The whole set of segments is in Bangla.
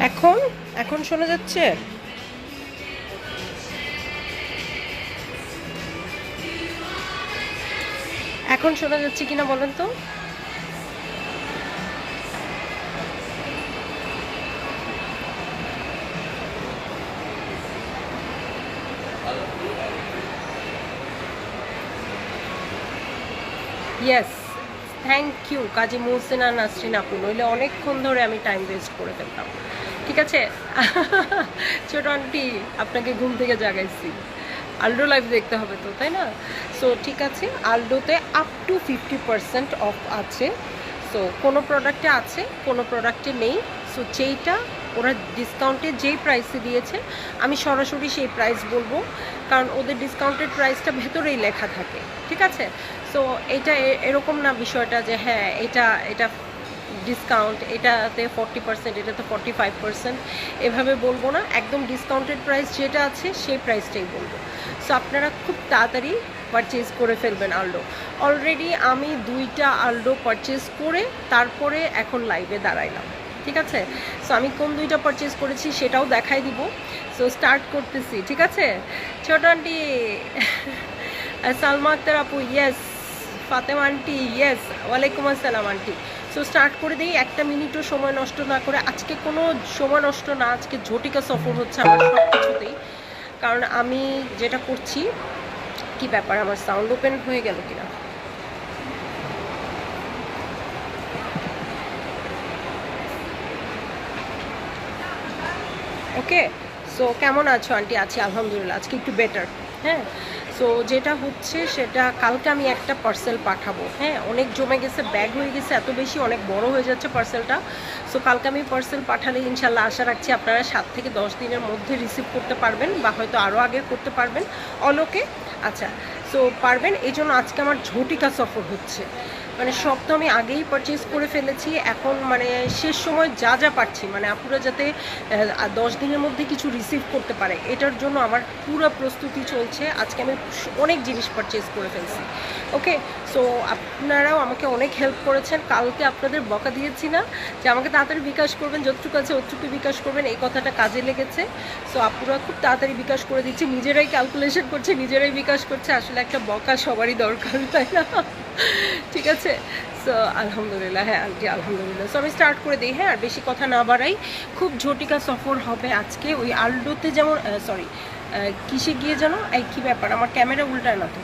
এখন এখন শোনা যাচ্ছে? এখন শোনা যাচ্ছে কিনা বলেন তো? ইয়েস, থ্যাংক ইউ কাজী মুহসিনা নাসরিন আপু, নইলে অনেকক্ষণ ধরে আমি টাইম ওয়েস্ট করে ফেলতাম। ঠিক আছে। ছোট আন্টি, আপনাকে ঘুম থেকে জাগাইছি। আলডো লাইভ দেখতে হবে তো, তাই না? সো ঠিক আছে, আলডোতে আপ টু 50% অফ আছে। সো কোনো প্রোডাক্টে আছে, কোনো প্রোডাক্টে নেই। সো যেইটা ওরা ডিসকাউন্টে যেই প্রাইসে দিয়েছে, আমি সরাসরি সেই প্রাইস বলবো, কারণ ওদের ডিসকাউন্টেড প্রাইসটা ভেতরেই লেখা থাকে। ঠিক আছে। সো এটা এরকম না বিষয়টা যে হ্যাঁ এটা এটা ডিসকাউন্ট, এটাতে 40%, এটাতে 45%, এভাবে বলবো না। একদম ডিসকাউন্টেড প্রাইস যেটা আছে সেই প্রাইসটাই বলবো। সো আপনারা খুব তাড়াতাড়ি পারচেজ করে ফেলবেন আলডো। অলরেডি আমি 2টা আলডো পারচেজ করে তারপরে এখন লাইভে দাঁড়াইলাম। ঠিক আছে। সো আমি কোন 2টা পারচেজ করেছি সেটাও দেখাই দিব। সো স্টার্ট করতেছি। ঠিক আছে। ছোট আন্টি, সালমা আক্তার আপু ইয়েস, ফাতেমা আন্টি ইয়েস, ওয়ালাইকুম আসসালাম আন্টি। সো স্টার্ট করে দিই, 1 মিনিটও সময় নষ্ট না করে। আজকে কোনো সময় নষ্ট না, আজকে ঝটিকা সফর হচ্ছে আমার সব কিছুতেই। কারণ আমি যেটা করছি, কি ব্যাপার আমার সাউন্ড ওপেন হয়ে গেল কিনা? ওকে। সো কেমন আছো আন্টি? আছি আলহামদুলিল্লাহ, আজকে একটু বেটার। হ্যাঁ। সো যেটা হচ্ছে সেটা, কালকে আমি একটা পার্সেল পাঠাবো। হ্যাঁ, অনেক জমে গেছে, ব্যাগ হয়ে গেছে এত বেশি, অনেক বড় হয়ে যাচ্ছে পার্সেলটা। সো কালকে আমি পার্সেল পাঠালে ইনশাল্লাহ আশা রাখছি আপনারা 7 থেকে 10 দিনের মধ্যে রিসিভ করতে পারবেন, বা হয়তো আরও আগে করতে পারবেন। অলোকে আচ্ছা। সো পারবেন, এই জন্য আজকে আমার ঝটিকা সফর হচ্ছে। মানে সব তো আমি আগেই পারচেজ করে ফেলেছি, এখন মানে শেষ সময় যা যা পাচ্ছি, মানে আপুরা যাতে 10 দিনের মধ্যে কিছু রিসিভ করতে পারে, এটার জন্য আমার পুরো প্রস্তুতি চলছে। আজকে আমি অনেক জিনিস পারচেজ করে ফেলছি। ওকে। সো আপনারাও আমাকে অনেক হেল্প করেছেন। কালকে আপনাদের বকা দিয়েছি না যে আমাকে তাড়াতাড়ি বিকাশ করবেন, যতটুকু আছে অতটুকু বিকাশ করবেন, এই কথাটা কাজে লেগেছে। সো আপুরা খুব তাড়াতাড়ি বিকাশ করে দিচ্ছে, নিজেরাই ক্যালকুলেশন করছে, নিজেরাই বিকাশ করছে। আসলে একটা বকা সবারই দরকার, তাই না? ঠিক আছে। সো আলহামদুলিল্লাহ, হ্যাঁ আন্টি আলহামদুলিল্লাহ। সো আমি স্টার্ট করে দিই, হ্যাঁ আর বেশি কথা না বাড়াই। খুব ঝটিকা সফর হবে আজকে। ওই আলডোতে যেমন, সরি কিসে গিয়ে যেন, এই কী ব্যাপার আমার ক্যামেরা উল্টায় না তো?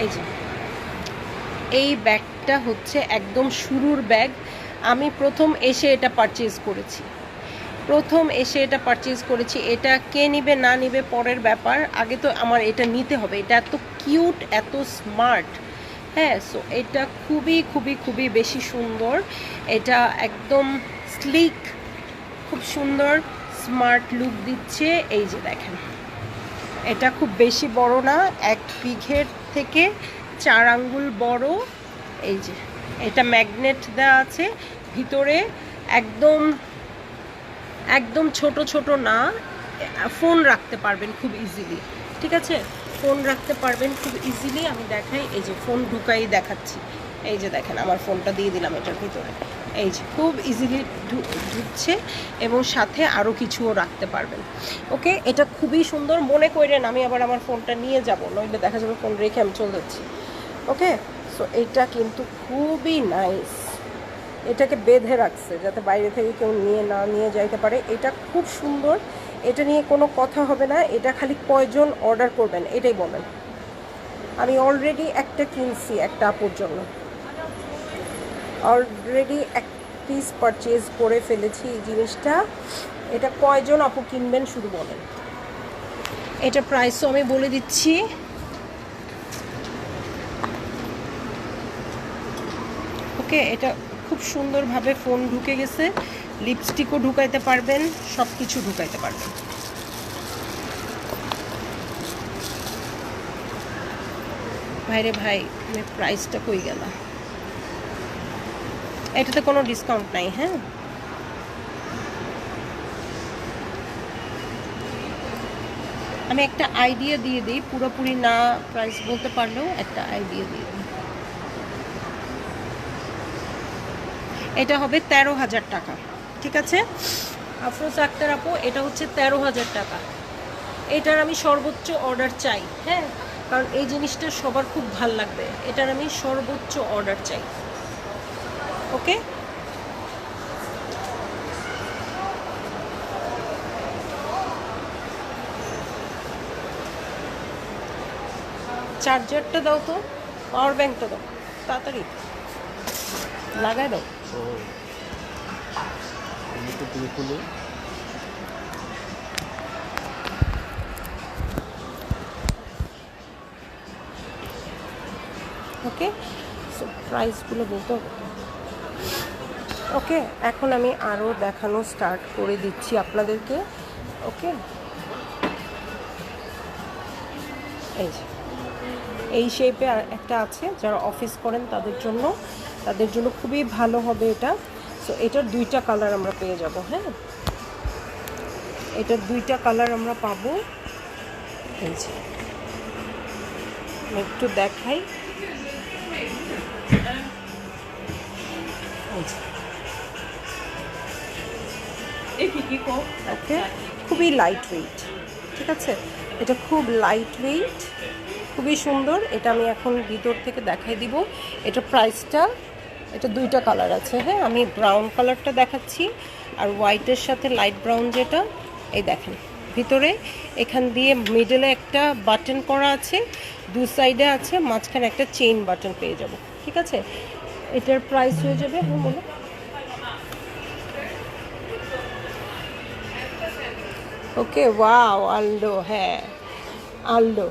এই যে এই ব্যাগটা হচ্ছে একদম শুরুর ব্যাগ। আমি প্রথম এসে এটা পারচেজ করেছি, এটা কে নিবে না নিবে পরের ব্যাপার, আগে তো আমার এটা নিতে হবে। এটা এত কিউট, এত স্মার্ট। হ্যাঁ। সো এটা খুবই খুবই খুবই বেশি সুন্দর। এটা একদম স্লিক, খুব সুন্দর স্মার্ট লুক দিচ্ছে। এই যে দেখেন, এটা খুব বেশি বড় না, 1 বিঘের থেকে 4 আঙ্গুল বড়। এই যে এটা ম্যাগনেট দেওয়া আছে ভিতরে, একদম একদম ছোট ছোট না, ফোন রাখতে পারবেন খুব ইজিলি। ঠিক আছে, ফোন রাখতে পারবেন খুব ইজিলি। আমি দেখাই, এই যে ফোন ঢুকাই দেখাচ্ছি। এই যে দেখেন, আমার ফোনটা দিয়ে দিলাম এটার ভিতরে। এই যে খুব ইজিলি ঢুকছে, এবং সাথে আরও কিছুও রাখতে পারবেন। ওকে, এটা খুবই সুন্দর। মনে করেন আমি আবার আমার ফোনটা নিয়ে যাব, নইলে দেখা যাবে ফোন রেখে আমি চলে যাচ্ছি। ওকে। সো এটা কিন্তু খুবই নাইস, এটাকে বেঁধে রাখছে যাতে বাইরে থেকে কেউ নিয়ে যাইতে পারে। এটা খুব সুন্দর, এটা নিয়ে কোনো কথা হবে না। এটা খালি কয়জন অর্ডার করবেন এটাই বলেন। আমি অলরেডি একটা কিনছি একটা আপুর জন্য, অলরেডি 1 পিস পারচেজ করে ফেলেছি এই জিনিসটা। এটা কয়জন আপু কিনবেন শুধু বলেন। এটা প্রাইসও আমি বলে দিচ্ছি। ওকে, এটা খুব সুন্দরভাবে ফোন ঢুকে গেছে, লিপস্টিকও ঢুকাইতে পারবেন, সব কিছু ঢুকাইতে পারবেন। ভাইরে ভাই, আমি প্রাইসটা কই গেল? এটাতে কোনো ডিসকাউন্ট নাই। হ্যাঁ, আমি একটা আইডিয়া দিয়ে দিই, পুরোপুরি না প্রাইস বলতে পারলেও একটা আইডিয়া দিয়ে দিই। এটা হবে 13,000 টাকা। ঠিক আছে। আফরোজ আক্তার আপু, এটা হচ্ছে 13,000 টাকা। এটার আমি সর্বোচ্চ অর্ডার চাই, হ্যাঁ, কারণ এই জিনিসটা সবার খুব ভাল লাগবে। এটার আমি সর্বোচ্চ অর্ডার চাই। ওকে, চার্জারটা দাও তো, পাওয়ার ব্যাংকটা দাও, তাড়াতাড়ি লাগাই দাও। ওকে, সো প্রাইসগুলো বলতে হবে। ওকে, এখন আমি আরও দেখানো স্টার্ট করে দিচ্ছি আপনাদেরকে। ওকে, এই যে এই শেপে একটা আছে, যারা অফিস করেন তাদের জন্য খুবই ভালো হবে এটা। সো এটার 2টা কালার আমরা পেয়ে যাব। হ্যাঁ, এটার 2টা কালার আমরা পাবো। এই যে আমি একটু দেখাই। ওকে, খুবই লাইট ওয়েট, ঠিক আছে, এটা খুব লাইট ওয়েট, খুবই সুন্দর। এটা আমি এখন ভিতর থেকে দেখাই দিব। এটা প্রাইসটা, এটা 2টা কালার আছে। হ্যাঁ, আমি ব্রাউন কালারটা দেখাচ্ছি, আর হোয়াইটের সাথে লাইট ব্রাউন যেটা, এই দেখেন ভিতরে এখান দিয়ে মিডলে একটা বাটন করা আছে, 2 সাইডে আছে, মাঝখানে একটা চেইন বাটন পেয়ে যাব। ঠিক আছে, এটার প্রাইস হয়ে যাবে, হ্যাঁ বলো। ওকে, ওয়াও, আলডো, হ্যাঁ আলডো।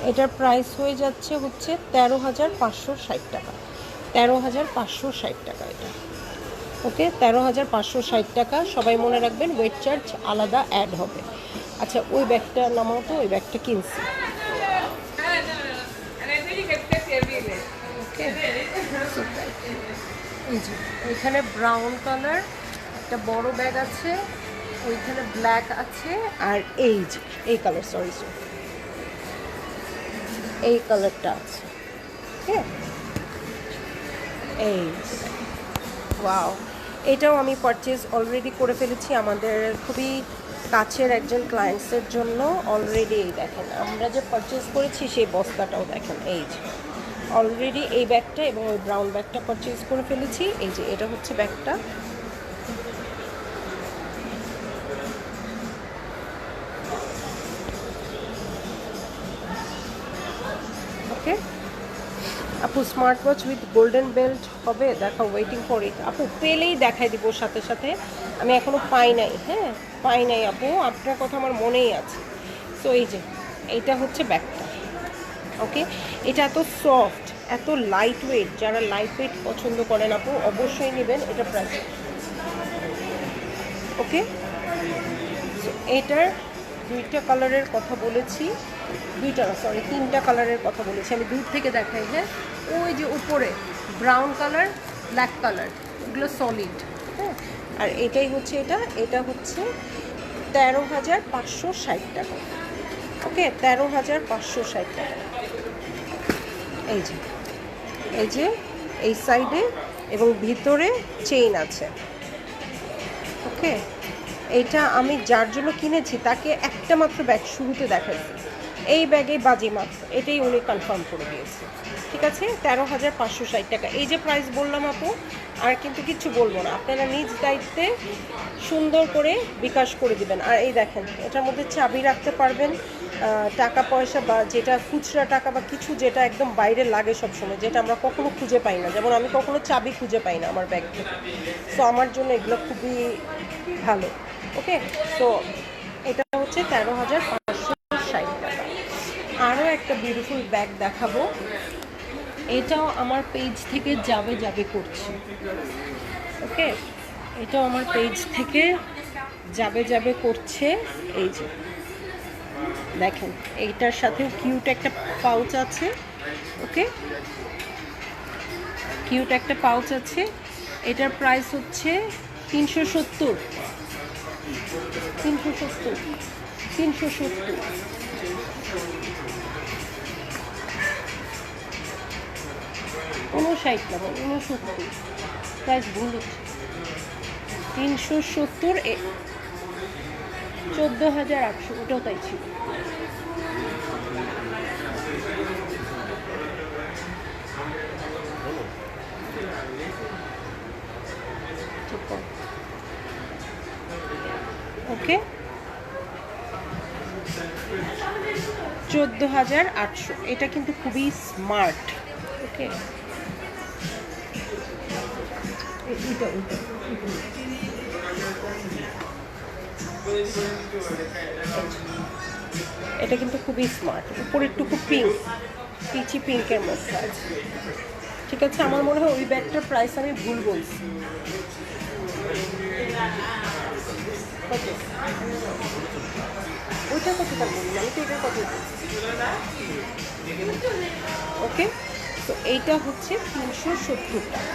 এটার প্রাইস হয়ে যাচ্ছে হচ্ছে 13,560 টাকা। 13,560 টাকা এটা। ওকে, 13,560 টাকা। সবাই মনে রাখবেন, ওয়েট চার্জ আলাদা অ্যাড হবে। আচ্ছা, ওই ব্যাগটা নামাও তো, ওই ব্যাগটা কিনছি। ওকে, এই যে ওইখানে ব্রাউন কালার একটা বড় ব্যাগ আছে, ওইখানে ব্ল্যাক আছে, আর এই যে এই কালার, সরি এই কালারটা আছে। হ্যাঁ, এই ওয়াও, এটাও আমি পারচেজ অলরেডি করে ফেলেছি আমাদের খুবই কাছের একজন ক্লায়েন্টসের জন্য। অলরেডি এই দেখেন, আমরা যে পারচেজ করেছি সেই বস্তাটাও দেখেন। এই যে অলরেডি এই ব্যাগটা এবং ওই ব্রাউন ব্যাগটা পারচেজ করে ফেলেছি। এই যে এটা হচ্ছে ব্যাগটা। ওকে আপু, smart watch with golden belt হবে, দেখা, ওয়েটিং ফর ইট। আপু পেলেই দেখাই দিব সাথে সাথে, আমি এখনও পাই নাই। হ্যাঁ, পাই নাই আপু, আপনার কথা আমার মনেই আছে। সো এই যে এইটা হচ্ছে ব্যাগটা। ওকে, এটা এত সফট, এত লাইট ওয়েট, যারা লাইট ওয়েট পছন্দ করেন আপু অবশ্যই নেবেন এটা প্রাইস। ওকে, এটার 2টা কালারের কথা বলেছি, 2টা না সরি 3টা কালারের কথা বলেছি। আমি দূর থেকে দেখাই। হ্যাঁ, ওই যে উপরে ব্রাউন কালার, ব্ল্যাক কালার, এগুলো সলিড। হ্যাঁ, আর এটাই হচ্ছে এটা হচ্ছে 13,560 টাকা। ওকে, 13,560 টাকা। এই যে এই সাইডে এবং ভিতরে চেইন আছে। ওকে, এইটা আমি যার জন্য কিনেছি তাকে একটা মাত্র ব্যাগ শুরুতে দেখাইছি, এই ব্যাগে বাজি মাত্র, এটাই উনি কনফার্ম করে দিয়েছে। ঠিক আছে, 13,560 টাকা। এই যে প্রাইস বললাম আপু, আর কিন্তু কিছু বলবো না, আপনারা নিজ দায়িত্বে সুন্দর করে বিকাশ করে দিবেন। আর এই দেখেন, এটার মধ্যে চাবি রাখতে পারবেন, টাকা পয়সা বা যেটা খুচরা টাকা বা কিছু যেটা একদম বাইরে লাগে সবসময়, যেটা আমরা কখনো খুঁজে পাই না, যেমন আমি কখনো চাবি খুঁজে পাই না আমার ব্যাগ থেকে। সো আমার জন্য এগুলো খুবই ভালো। ওকে, সো এটা হচ্ছে 13,560 টাকা। আরও একটা বিউটিফুল ব্যাগ দেখাবো, এটাও আমার পেজ থেকে যাবে করছে। ওকে, এটাও আমার পেজ থেকে যাবে করছে। এই যে দেখেন, এইটার সাথেও কিউট একটা পাউচ আছে। ওকে, কিউট একটা পাউচ আছে। এটার প্রাইস হচ্ছে 370। 370 59 না, 69, প্রাইস ভুল হচ্ছে। 370, 14,800, ওটাও তাই ছিল। ওকে, 14,800, এটা কিন্তু খুবই স্মার্ট। ওকে, এটা কিন্তু খুবই স্মার্ট, উপরে একটু পিঙ্ক, পিচি পিঙ্কের মধ্যে আছে। ঠিক আছে, আমার মনে হয় ওই ব্যাগটার প্রাইস আমি ভুল বলছি। ওইটা কতটা বললাম, আমি তো এটার কথা বলছি। ওকে, তো এইটা হচ্ছে 370 টাকা।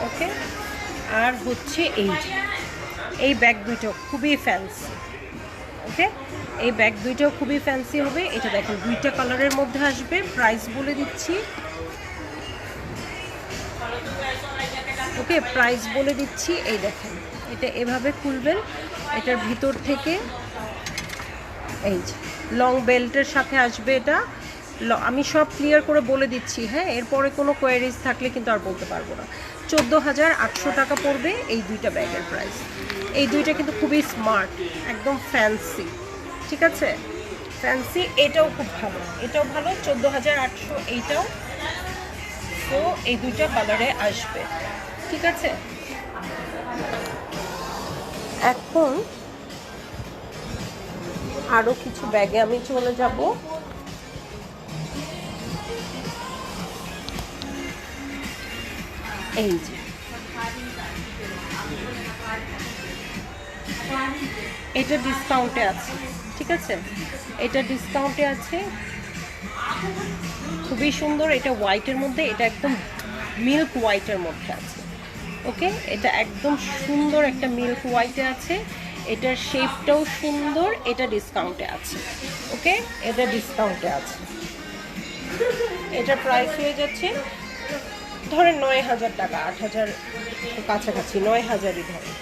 ওকে, আর হচ্ছে এই ব্যাগ দুইটাও খুবই ফ্যান্সি। ওকে, এই ব্যাগ দুইটাও খুবই ফ্যান্সি হবে। এটা দেখেন দুইটা কালারের মধ্যে আসবে। প্রাইস বলে দিচ্ছি। ওকে, প্রাইস বলে দিচ্ছি। এই দেখেন, এটা এভাবে খুলবেন, এটার ভিতর থেকে এই যে লং বেল্টের সাথে আসবে। এটা আমি সব ক্লিয়ার করে বলে দিচ্ছি, হ্যাঁ, এরপরে কোনো কোয়ারিজ থাকলে কিন্তু আর বলতে পারবো না। 14,800 টাকা পড়বে এই দুইটা ব্যাগের প্রাইস। এই দুইটা কিন্তু খুবই স্মার্ট, একদম ফ্যান্সি। ঠিক আছে, ফ্যান্সি। এটাও খুব ভালো, এটাও ভালো, 14,800 এইটাও। তো এই দুইটা কালারে আসবে। ঠিক আছে, এখন আরও কিছু ব্যাগে আমি চলে যাব। এই যে এটা ডিসকাউন্টে আছে। ঠিক আছে, এটা ডিসকাউন্টে আছে, খুবই সুন্দর। এটা হোয়াইটের মধ্যে, এটা একদম মিল্ক হোয়াইটের মধ্যে আছে। ওকে, এটা একদম সুন্দর একটা মিল্ক হোয়াইটে আছে। এটার শেপটাও সুন্দর। এটা ডিসকাউন্টে আছে। ওকে, এটা ডিসকাউন্টে আছে। এটার প্রাইস হয়ে যাচ্ছে ধরেন 9,000 টাকা, 8,000 কাছাকাছি, 9,000ই ধরেন।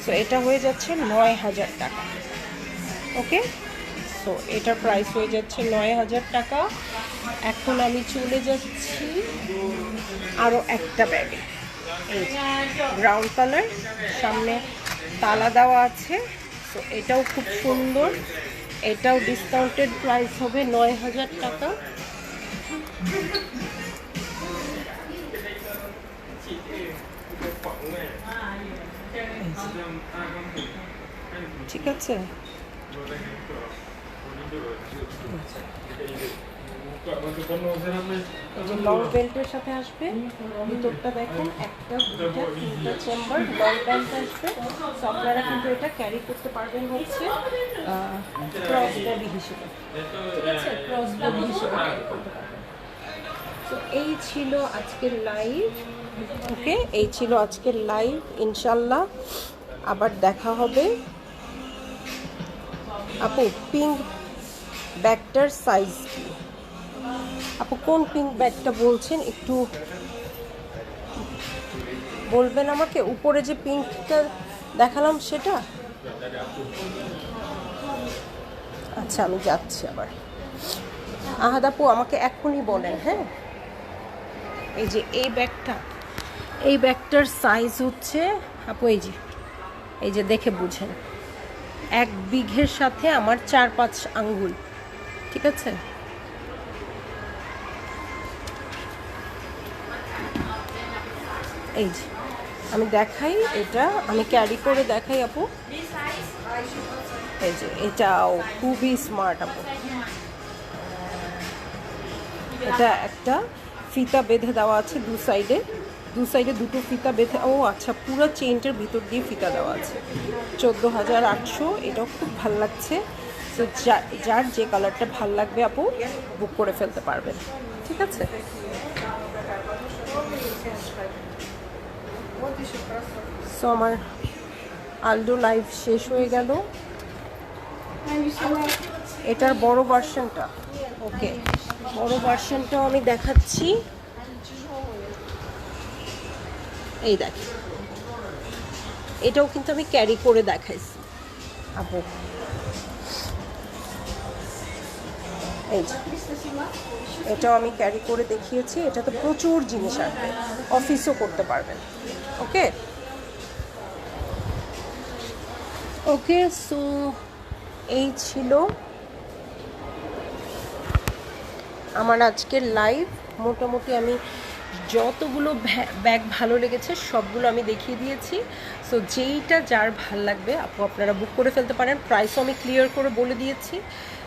সো এটা হয়ে যাচ্ছে 9,000 টাকা। ওকে, সো এটার প্রাইস হয়ে যাচ্ছে 9,000 টাকা। এখন আমি চলে যাচ্ছি আরও একটা ব্যাগে। এই ব্রাউন কালার, সামনে তালা দেওয়া আছে। সো এটাও খুব সুন্দর। এটাও ডিসকাউন্টেড প্রাইস হবে 9,000 টাকা। ঠিক আছে, লং বেল্টের সাথে আসবে। ভিতরটা দেখেন, একটা দুইটা তিনটা চেম্বার লং বেল্ট আসবে। তো আপনারা কিন্তু এটা ক্যারি করতে পারবেন হচ্ছে ক্রস বডি হিসেবে। ঠিক আছে, ক্রস বডি হিসেবে ক্যারি করতে পারবেন। তো এই ছিল আজকের লাইভ। ওকে, এই ছিল আজকের লাইভ। ইনশাল্লাহ আবার দেখা হবে। আপু, পিঙ্ক ব্যাগটার সাইজ কি? আপু কোন পিঙ্ক ব্যাগটা বলছেন একটু বলবেন আমাকে? উপরে যে পিঙ্কটা দেখালাম সেটা? আচ্ছা, আমি যাচ্ছি আবার। আহাদ আপু আমাকে এখনই বলেন। হ্যাঁ, এই যে এই ব্যাগটা, এই ব্যাগটার সাইজ হচ্ছে আপু এই যে দেখে বুঝেন, 1 বিঘের সাথে আমার 4-5 আঙ্গুল। ঠিক আছে, এই যে আমি দেখাই, এটা আমি ক্যারি করে দেখাই আপু। এই যে এটাও খুবই স্মার্ট আপু। এটা একটা ফিতা বেঁধে দেওয়া আছে দু সাইডে দুটো ফিতা বেঁধে। ও আচ্ছা, পুরো চেইনটার ভিতর দিয়ে ফিতা দেওয়া আছে। 14,800। এটাও খুব ভাল লাগছে। তো যার যে কালারটা ভাল লাগবে আপু বুক করে ফেলতে পারবেন। ঠিক আছে, সো আমার আলডো লাইভ শেষ হয়ে গেল। এটার বড় ভার্সনটা, ওকে, বড় ভার্সনটাও আমি দেখাচ্ছি। এই দেখ, এটাও কিন্তু আমি ক্যারি করে দেখাইছি আপু। এই যে এটাও আমি ক্যারি করে দেখিয়েছি। এটা তো প্রচুর জিনিস আসবে, অফিসও করতে পারবেন। ওকে ওকে, সো এই ছিল আমার আজকের লাইভ। মোটামুটি আমি যতগুলো ব্যাগ ভালো লেগেছে সবগুলো আমি দেখিয়ে দিয়েছি। সো যেইটা যার ভাল লাগবে আপু আপনারা বুক করে ফেলতে পারেন। প্রাইসও আমি ক্লিয়ার করে বলে দিয়েছি।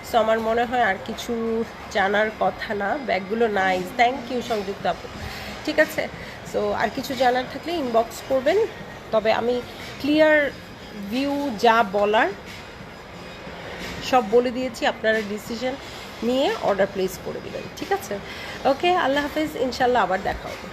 সো আমার মনে হয় আর কিছু জানার কথা না। ব্যাগগুলো নাইস, থ্যাংক ইউ সংযুক্ত আপু। ঠিক আছে, সো আর কিছু জানার থাকলে ইনবক্স করবেন। তবে আমি ক্লিয়ার ভিউ যা বলার সব বলে দিয়েছি, আপনারা ডিসিশন নিয়ে অর্ডার প্লেস করে দিবেন। ঠিক আছে, ওকে, আল্লাহ হাফেজ, ইনশাল্লাহ আবার দেখা হবে।